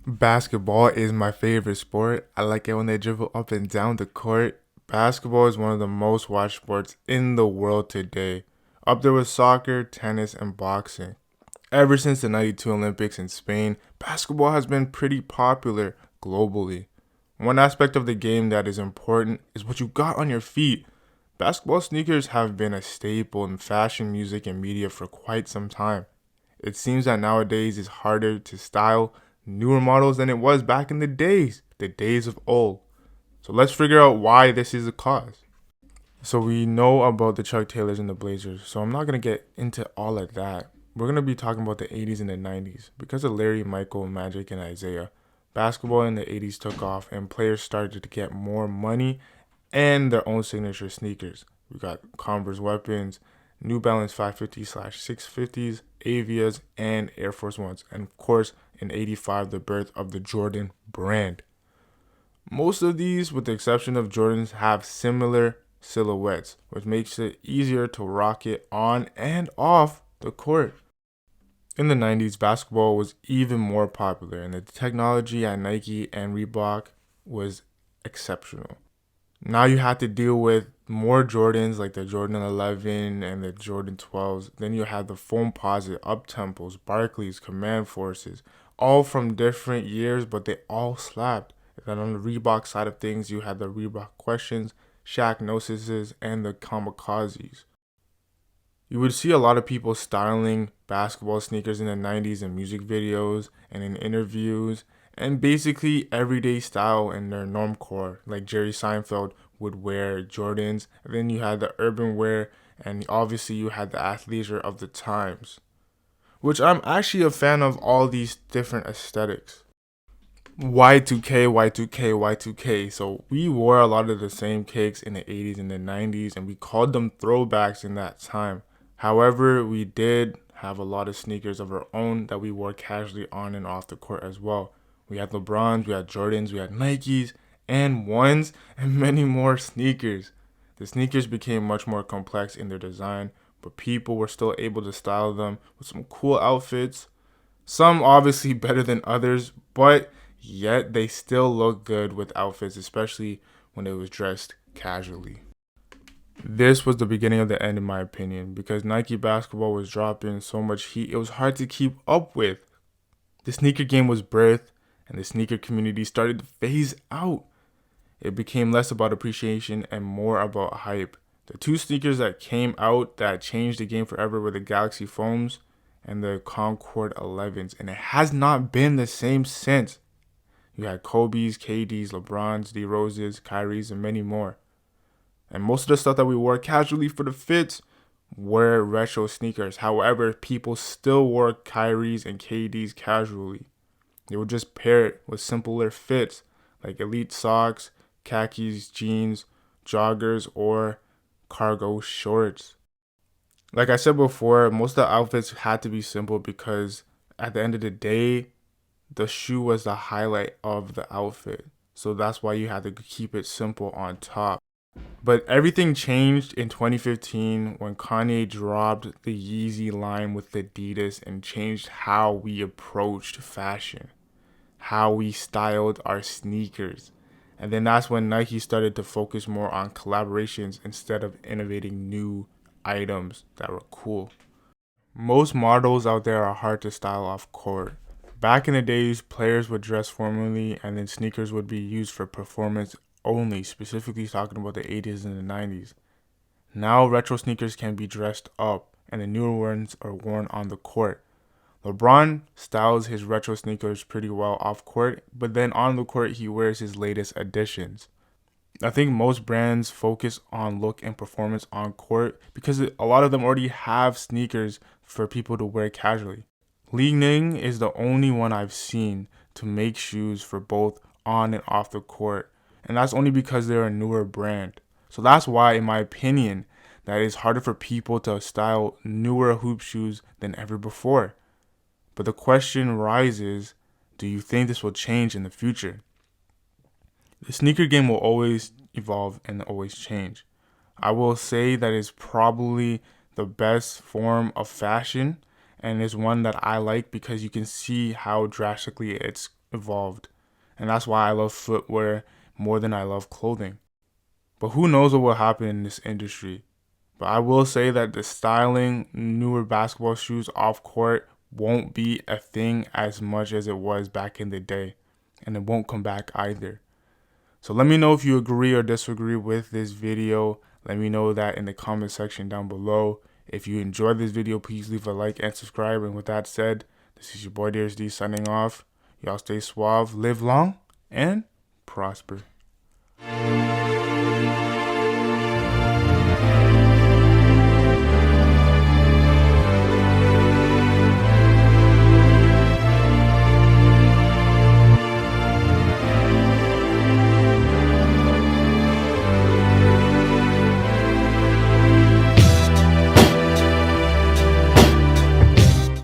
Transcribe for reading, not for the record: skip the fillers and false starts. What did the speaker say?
Basketball is my favorite sport. I like it when they dribble up and down the court. Basketball is one of the most watched sports in the world today, up there with soccer, tennis, and boxing. Ever since the 92 Olympics in Spain, basketball has been pretty popular globally. One aspect of the game that is important is what you got on your feet. Basketball sneakers have been a staple in fashion, music, and media for quite some time. It seems that nowadays it's harder to style newer models than it was back in the days of old. So let's figure out why this is the cause. So we know about the Chuck Taylors and the Blazers, so I'm not going to get into all of that. We're going to be talking about the 80s and the 90s. Because of Larry, Michael, Magic, and Isaiah, basketball in the 80s took off and players started to get more money and their own signature sneakers. We got Converse Weapons, New Balance 550/650s, Avias, and Air Force Ones. And of course, in 85, the birth of the Jordan brand. Most of these, with the exception of Jordans, have similar silhouettes, which makes it easier to rock it on and off the court. In the 90s, basketball was even more popular, and the technology at Nike and Reebok was exceptional. Now you have to deal with more Jordans like the Jordan 11 and the Jordan 12s. Then you have the Foamposite, Uptempos, Barclays, Command Forces, all from different years, but they all slapped. And then on the Reebok side of things, you had the Reebok Questions, Shaq Gnosises, and the Kamikazes. You would see a lot of people styling basketball sneakers in the 90s in music videos and in interviews, and basically everyday style in their normcore. Like Jerry Seinfeld would wear Jordans, and then you had the urban wear, and obviously you had the athleisure of the times, which I'm actually a fan of all these different aesthetics. Y2K, Y2K, Y2K. So we wore a lot of the same cakes in the 80s and the 90s, and we called them throwbacks in that time. However, we did have a lot of sneakers of our own that we wore casually on and off the court as well. We had LeBrons, we had Jordans, we had Nikes, and ones, and many more sneakers. The sneakers became much more complex in their design, but people were still able to style them with some cool outfits. Some obviously better than others, but yet they still look good with outfits, especially when it was dressed casually. This was the beginning of the end, in my opinion, because Nike basketball was dropping so much heat, it was hard to keep up with. The sneaker game was birthed, and the sneaker community started to phase out. It became less about appreciation and more about hype. The two sneakers that came out that changed the game forever were the Galaxy Foams and the Concord 11s, and it has not been the same since. You had Kobe's, KD's, LeBron's, D Rose's, Kyrie's, and many more. And most of the stuff that we wore casually for the fits were retro sneakers. However, people still wore Kyrie's and KD's casually. They would just pair it with simpler fits like elite socks, khakis, jeans, joggers, or cargo shorts. Like I said before, most of the outfits had to be simple because at the end of the day, the shoe was the highlight of the outfit. So that's why you had to keep it simple on top. But everything changed in 2015 when Kanye dropped the Yeezy line with Adidas and changed how we approached fashion, how we styled our sneakers. And then that's when Nike started to focus more on collaborations instead of innovating new items that were cool. Most models out there are hard to style off court. Back in the days, players would dress formally and then sneakers would be used for performance only, specifically talking about the 80s and the 90s. Now, retro sneakers can be dressed up and the newer ones are worn on the court. LeBron styles his retro sneakers pretty well off court, but then on the court, he wears his latest additions. I think most brands focus on look and performance on court because a lot of them already have sneakers for people to wear casually. Li Ning is the only one I've seen to make shoes for both on and off the court, and that's only because they're a newer brand. So that's why, in my opinion, that it's harder for people to style newer hoop shoes than ever before. But the question rises, do you think this will change in the future? The sneaker game will always evolve and always change. I will say that it's probably the best form of fashion and is one that I like because you can see how drastically it's evolved. And that's why I love footwear more than I love clothing. But who knows what will happen in this industry. But I will say that the styling newer basketball shoes off court won't be a thing as much as it was back in the day. And it won't come back either. So let me know if you agree or disagree with this video. Let me know that in the comment section down below. If you enjoyed this video, please leave a like and subscribe. And with that said, this is your boy Darius signing off. Y'all stay suave, live long, and prosper.